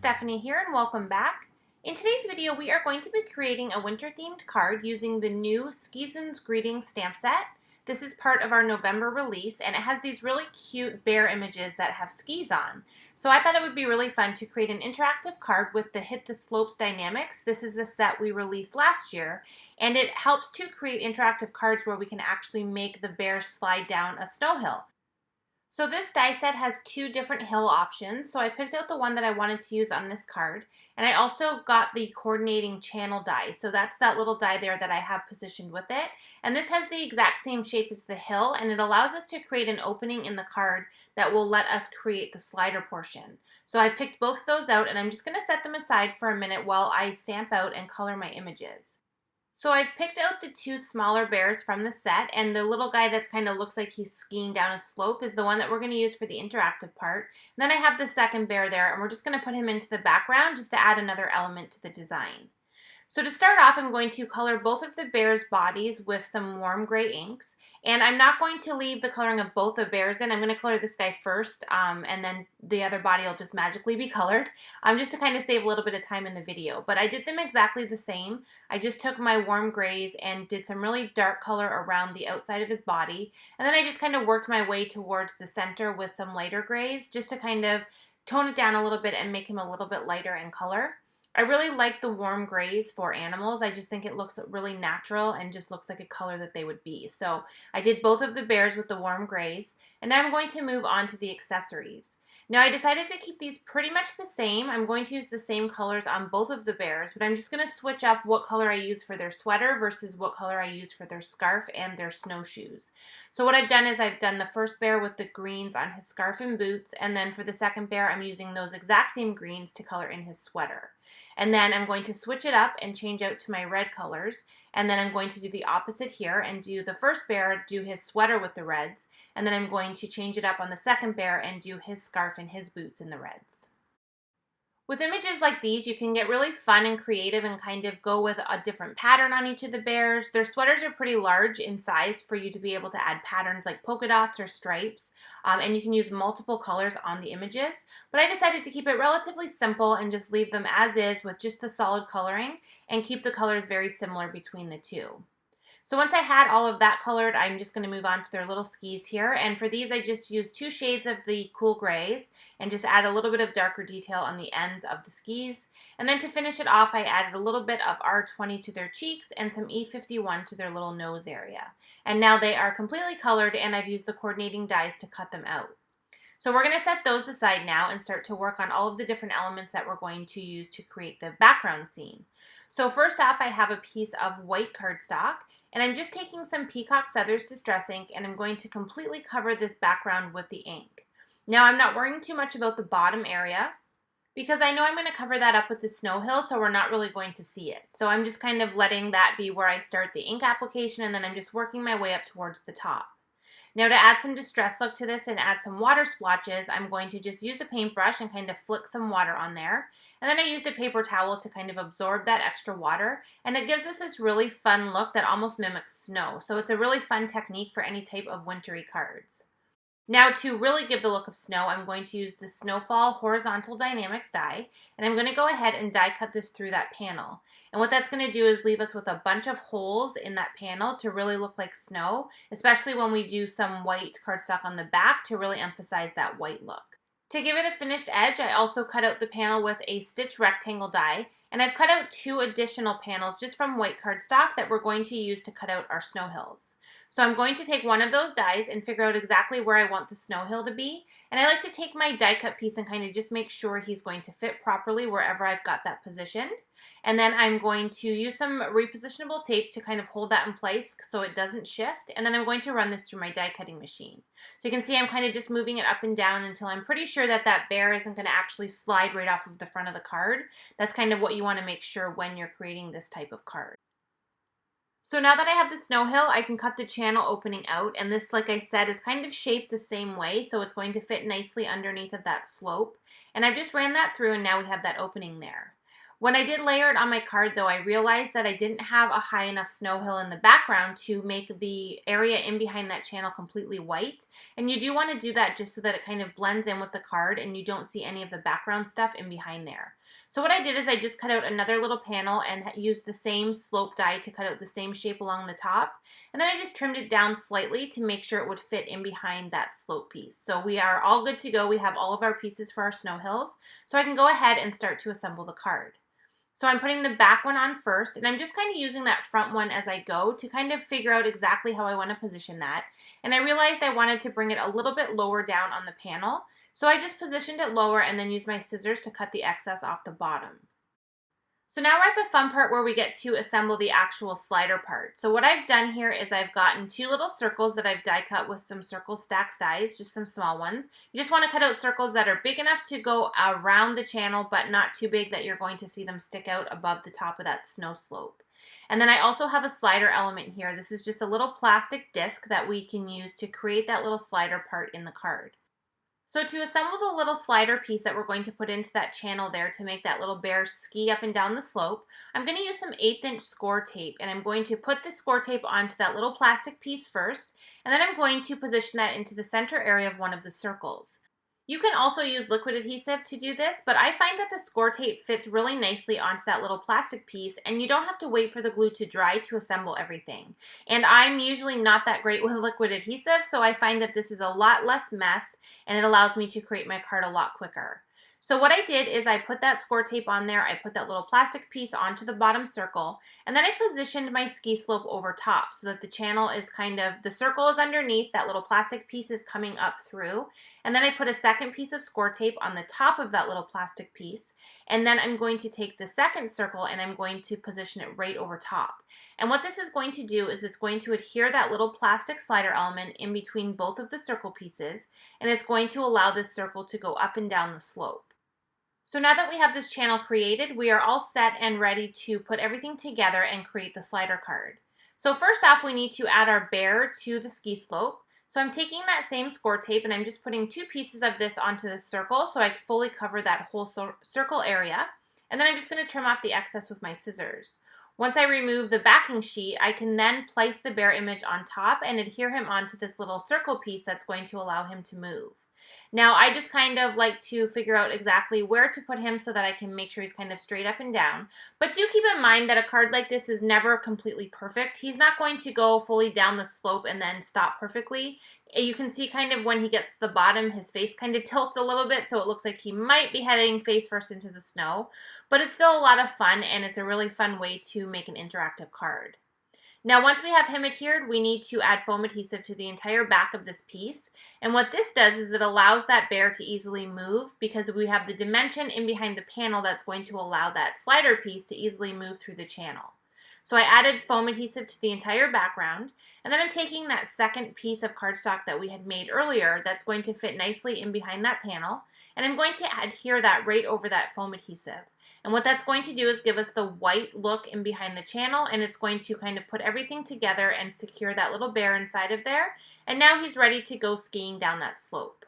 Stephanie here and welcome back. In today's video we are going to be creating a winter themed card using the new Season's Greetings stamp set. This is part of our November release and it has these really cute bear images that have skis on. So I thought it would be really fun to create an interactive card with the Hit the Slopes Dynamics. This is a set we released last year and it helps to create interactive cards where we can actually make the bears slide down a snow hill. So this die set has two different hill options, so I picked out the one that I wanted to use on this card, and I also got the coordinating channel die, so that's that little die there that I have positioned with it, and this has the exact same shape as the hill, and it allows us to create an opening in the card that will let us create the slider portion. So I picked both of those out, and I'm just going to set them aside for a minute while I stamp out and color my images. So I've picked out the two smaller bears from the set, and the little guy that's kind of looks like he's skiing down a slope is the one that we're going to use for the interactive part. And then I have the second bear there, and we're just going to put him into the background just to add another element to the design. So to start off, I'm going to color both of the bears' bodies with some warm gray inks. And I'm not going to leave the coloring of both the bears in. I'm going to color this guy first, and then the other body will just magically be colored, just to kind of save a little bit of time in the video. But I did them exactly the same. I just took my warm grays and did some really dark color around the outside of his body. And then I just kind of worked my way towards the center with some lighter grays, just to kind of tone it down a little bit and make him a little bit lighter in color. I really like the warm grays for animals. I just think it looks really natural and just looks like a color that they would be. So I did both of the bears with the warm grays, and now I'm going to move on to the accessories. Now I decided to keep these pretty much the same. I'm going to use the same colors on both of the bears, but I'm just going to switch up what color I use for their sweater versus what color I use for their scarf and their snowshoes. So what I've done is I've done the first bear with the greens on his scarf and boots, and then for the second bear I'm using those exact same greens to color in his sweater. And then I'm going to switch it up and change out to my red colors. And then I'm going to do the opposite here and do the first bear, do his sweater with the reds. And then I'm going to change it up on the second bear and do his scarf and his boots in the reds. With images like these, you can get really fun and creative and kind of go with a different pattern on each of the bears. Their sweaters are pretty large in size for you to be able to add patterns like polka dots or stripes, and you can use multiple colors on the images. But I decided to keep it relatively simple and just leave them as is with just the solid coloring and keep the colors very similar between the two. So once I had all of that colored, I'm just going to move on to their little skis here. And for these, I just used 2 shades of the cool grays and just add a little bit of darker detail on the ends of the skis. And then to finish it off, I added a little bit of R20 to their cheeks and some E51 to their little nose area. And now they are completely colored and I've used the coordinating dies to cut them out. So we're going to set those aside now and start to work on all of the different elements that we're going to use to create the background scene. So first off, I have a piece of white cardstock, and I'm just taking some peacock feathers distress ink and I'm going to completely cover this background with the ink. Now I'm not worrying too much about the bottom area because I know I'm going to cover that up with the snow hill, so we're not really going to see it. So I'm just kind of letting that be where I start the ink application, and then I'm just working my way up towards the top. Now to add some distress look to this and add some water splotches, I'm going to just use a paintbrush and kind of flick some water on there. And then I used a paper towel to kind of absorb that extra water, and it gives us this really fun look that almost mimics snow. So it's a really fun technique for any type of wintry cards. Now to really give the look of snow, I'm going to use the Snowfall Horizontal Dynamics die, and I'm going to go ahead and die cut this through that panel. And what that's going to do is leave us with a bunch of holes in that panel to really look like snow, especially when we do some white cardstock on the back to really emphasize that white look. To give it a finished edge, I also cut out the panel with a stitch rectangle die, and I've cut out 2 additional panels just from white cardstock that we're going to use to cut out our snow hills. So I'm going to take one of those dies and figure out exactly where I want the snow hill to be. And I like to take my die cut piece and kind of just make sure he's going to fit properly wherever I've got that positioned. And then I'm going to use some repositionable tape to kind of hold that in place so it doesn't shift. And then I'm going to run this through my die cutting machine. So you can see I'm kind of just moving it up and down until I'm pretty sure that that bear isn't going to actually slide right off of the front of the card. That's kind of what you want to make sure when you're creating this type of card. So now that I have the snow hill, I can cut the channel opening out, and this, like I said, is kind of shaped the same way, so it's going to fit nicely underneath of that slope. And I've just ran that through, and now we have that opening there. When I did layer it on my card though, I realized that I didn't have a high enough snow hill in the background to make the area in behind that channel completely white. And you do want to do that just so that it kind of blends in with the card and you don't see any of the background stuff in behind there. So what I did is I just cut out another little panel and used the same slope die to cut out the same shape along the top. And then I just trimmed it down slightly to make sure it would fit in behind that slope piece. So we are all good to go. We have all of our pieces for our snow hills. So I can go ahead and start to assemble the card. So I'm putting the back one on first, and I'm just kind of using that front one as I go to kind of figure out exactly how I want to position that. And I realized I wanted to bring it a little bit lower down on the panel, so I just positioned it lower and then used my scissors to cut the excess off the bottom. So now we're at the fun part where we get to assemble the actual slider part. So what I've done here is I've gotten two little circles that I've die cut with some circle stack dies, just some small ones. You just want to cut out circles that are big enough to go around the channel, but not too big that you're going to see them stick out above the top of that snow slope. And then I also have a slider element here. This is just a little plastic disc that we can use to create that little slider part in the card. So to assemble the little slider piece that we're going to put into that channel there to make that little bear ski up and down the slope, I'm going to use some 1/8" score tape, and I'm going to put the score tape onto that little plastic piece first, and then I'm going to position that into the center area of one of the circles. You can also use liquid adhesive to do this, but I find that the score tape fits really nicely onto that little plastic piece and you don't have to wait for the glue to dry to assemble everything. And I'm usually not that great with liquid adhesive, so I find that this is a lot less mess and it allows me to create my card a lot quicker. So what I did is I put that score tape on there, I put that little plastic piece onto the bottom circle, and then I positioned my ski slope over top so that the channel is kind of, the circle is underneath, that little plastic piece is coming up through, and then I put a second piece of score tape on the top of that little plastic piece, and then I'm going to take the second circle and I'm going to position it right over top. And what this is going to do is it's going to adhere that little plastic slider element in between both of the circle pieces, and it's going to allow this circle to go up and down the slope. So now that we have this channel created, we are all set and ready to put everything together and create the slider card. So first off, we need to add our bear to the ski slope. So I'm taking that same score tape and I'm just putting two pieces of this onto the circle so I can fully cover that whole circle area. And then I'm just going to trim off the excess with my scissors. Once I remove the backing sheet, I can then place the bear image on top and adhere him onto this little circle piece that's going to allow him to move. Now, I just kind of like to figure out exactly where to put him so that I can make sure he's kind of straight up and down. But do keep in mind that a card like this is never completely perfect. He's not going to go fully down the slope and then stop perfectly. You can see kind of when he gets to the bottom, his face kind of tilts a little bit, so it looks like he might be heading face first into the snow. But it's still a lot of fun, and it's a really fun way to make an interactive card. Now, once we have him adhered, we need to add foam adhesive to the entire back of this piece. And what this does is it allows that bear to easily move because we have the dimension in behind the panel that's going to allow that slider piece to easily move through the channel. So I added foam adhesive to the entire background, and then I'm taking that second piece of cardstock that we had made earlier that's going to fit nicely in behind that panel, and I'm going to adhere that right over that foam adhesive. And what that's going to do is give us the white look in behind the channel, and it's going to kind of put everything together and secure that little bear inside of there. And now he's ready to go skiing down that slope.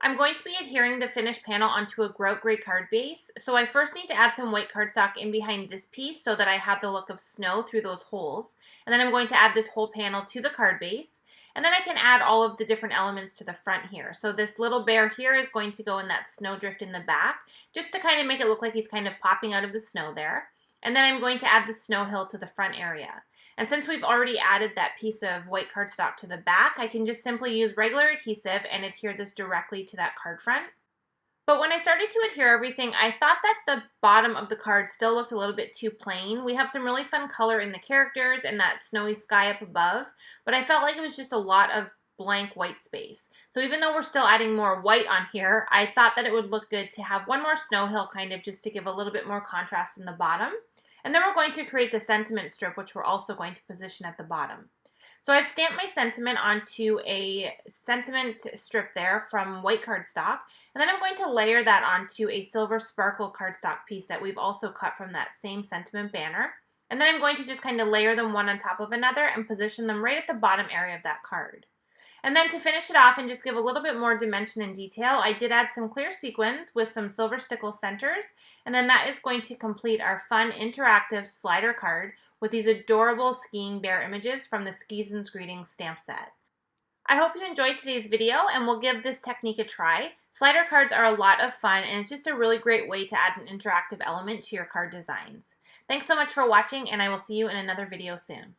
I'm going to be adhering the finished panel onto a grout gray card base. So I first need to add some white cardstock in behind this piece so that I have the look of snow through those holes. And then I'm going to add this whole panel to the card base. And then I can add all of the different elements to the front here. So this little bear here is going to go in that snowdrift in the back, just to kind of make it look like he's kind of popping out of the snow there. And then I'm going to add the snow hill to the front area. And since we've already added that piece of white cardstock to the back, I can just simply use regular adhesive and adhere this directly to that card front. But when I started to adhere everything, I thought that the bottom of the card still looked a little bit too plain. We have some really fun color in the characters and that snowy sky up above, but I felt like it was just a lot of blank white space. So even though we're still adding more white on here, I thought that it would look good to have one more snow hill kind of just to give a little bit more contrast in the bottom. And then we're going to create the sentiment strip, which we're also going to position at the bottom. So I've stamped my sentiment onto a sentiment strip there from white cardstock, and then I'm going to layer that onto a silver sparkle cardstock piece that we've also cut from that same sentiment banner. And then I'm going to just kind of layer them one on top of another and position them right at the bottom area of that card. And then to finish it off and just give a little bit more dimension and detail, I did add some clear sequins with some silver stickle centers, and then that is going to complete our fun interactive slider card with these adorable skiing bear images from the Skis Greetings stamp set. I hope you enjoyed today's video and we'll give this technique a try. Slider cards are a lot of fun and it's just a really great way to add an interactive element to your card designs. Thanks so much for watching and I will see you in another video soon.